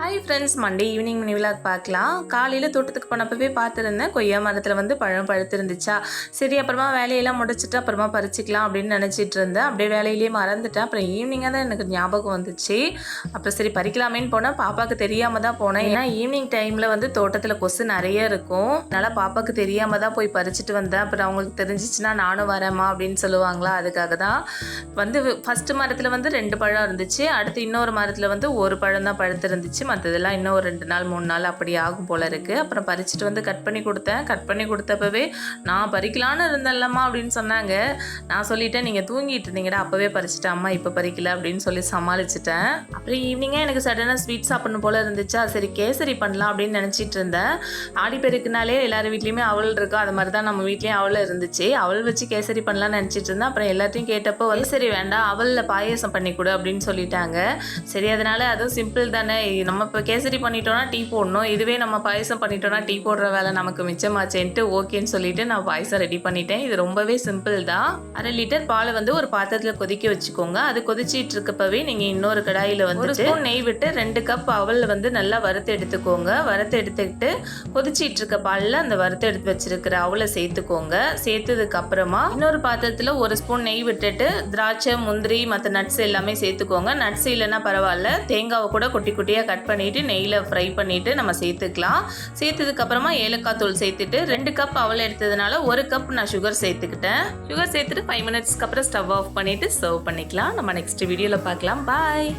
Hi friends, Monday evening mini vlog பார்க்கலாம். காலையில் தோட்டத்துக்கு போனப்பவே பார்த்துருந்தேன், கொய்யா மரத்தில் வந்து பழம் பழுத்துருந்துச்சா. சரி, அப்புறமா வேலையெல்லாம் முடிச்சுட்டு அப்புறமா பறிச்சிக்கலாம் அப்படின்னு நினச்சிட்டு இருந்தேன். அப்படியே வேலையிலேயே மறந்துட்டேன். அப்புறம் ஈவினிங்காக தான் எனக்கு ஞாபகம் வந்துச்சு. அப்புறம் சரி பறிக்கலாமேன்னு போனால் பாப்பாவுக்கு தெரியாமல் தான் போனேன். ஏன்னா ஈவினிங் டைமில் வந்து தோட்டத்தில் கொசு நிறைய இருக்கும். அதனால் பாப்பாவுக்கு தெரியாமல் தான் போய் பறிச்சுட்டு வந்தேன். அப்புறம் அவங்களுக்கு தெரிஞ்சிச்சுன்னா நானும் வரேம்மா அப்படின்னு சொல்லுவாங்களா, அதுக்காக தான் வந்து ஃபஸ்ட்டு மரத்தில் வந்து 2 பழம் இருந்துச்சு. அடுத்து இன்னொரு மரத்தில் வந்து ஒரு பழம் தான் பழுத்துருந்துச்சு. மற்றதெல்லாம் இன்னும் ஒரு 2 நாள் 3 நாள் அப்படி ஆகும் போல இருக்குது. அப்புறம் பறிச்சுட்டு வந்து கட் பண்ணி கொடுத்தேன். கட் பண்ணி கொடுத்தப்பவே நான் பறிக்கலான்னு இருந்தேன்லம்மா அப்படின்னு சொன்னாங்க. நான் சொல்லிட்டேன், நீங்கள் தூங்கிட்டு இருந்தீங்கடா, அப்போவே பறிச்சிட்டேன் அம்மா, இப்போ பறிக்கல அப்படின்னு சொல்லி சமாளிச்சிட்டேன். அப்புறம் ஈவினிங்கே எனக்கு சடனாக ஸ்வீட் சாப்பிடணும் போல இருந்துச்சா. சரி கேசரி பண்ணலாம் அப்படின்னு நினச்சிட்டு இருந்தேன். ஆடிப்பெருக்குனாலே எல்லார் வீட்லேயுமே அவள் இருக்கும். அது மாதிரி தான் நம்ம வீட்லேயும் அவள் இருந்துச்சு. அவள் வச்சு கேசரி பண்ணலான்னு நினச்சிட்டு இருந்தேன். அப்புறம் எல்லாத்தையும் கேட்டப்போ கேசரி வேண்டாம், அவளில் பாயசம் பண்ணி கொடு அப்படின்னு சொல்லிட்டாங்க. சரி, அதனால அதுவும் சிம்பிள் தானே, நம்ம இப்போ கேசரி பண்ணிட்டோன்னா டீ போடணும், இதுவே நம்ம பாயசம் பண்ணிட்டோன்னா டீ போடுற வேலை நமக்கு மிச்சமாச்சேன்ட்டு ஓகேன்னு சொல்லிட்டு நான் பாயசம் ரெடி பண்ணிட்டேன். இது ரொம்பவே சிம்பிள் தான். 1/2 லிட்டர் பாலை வந்து ஒரு பாத்திரத்தில் கொதிக்க வச்சுக்கோங்க. அது கொதிச்சிட்டு இருக்கப்பவே நீங்கள் இன்னொரு கடாயில் வந்து 1 ஸ்பூன் நெய் விட்டு 2 கப் அவல் வந்து நல்லா வறுத்து எடுத்துக்கோங்க. வறுத்து எடுத்துக்கிட்டு கொதிச்சிட்டு இருக்க பாலில் அந்த வறுத்து எடுத்து வச்சிருக்கிற அவலை சேர்த்துக்கோங்க. சேர்த்ததுக்கு அப்புறமா இன்னொரு பாத்திரத்தில் 1 ஸ்பூன் நெய் விட்டுட்டு திராட்சை, முந்திரி, மற்ற நட்ஸ் எல்லாமே சேர்த்துக்கோங்க. நட்ஸ் இல்லைன்னா பரவாயில்ல, தேங்காவை கூட குட்டி குட்டியாக கட் பண்ணிவிட்டு நெய்யில் ஃப்ரை பண்ணிவிட்டு நம்ம சேர்த்துக்கலாம். சேர்த்ததுக்கப்புறமா ஏலக்காய் தூள் சேர்த்துட்டு 2 கப் அவல் எடுத்ததுனால 1 கப் நான் சுகர் சேர்த்துக்கிட்டேன். சுகர் சேர்த்துட்டு 5 மினிட்ஸ்க்கு அப்புறம் ஸ்டவ் ஆஃப் பண்ணிவிட்டு சர்வ் பண்ணிக்கலாம். நம்ம நெக்ஸ்ட் வீடியோவில் பார்க்கலாம். பாய்.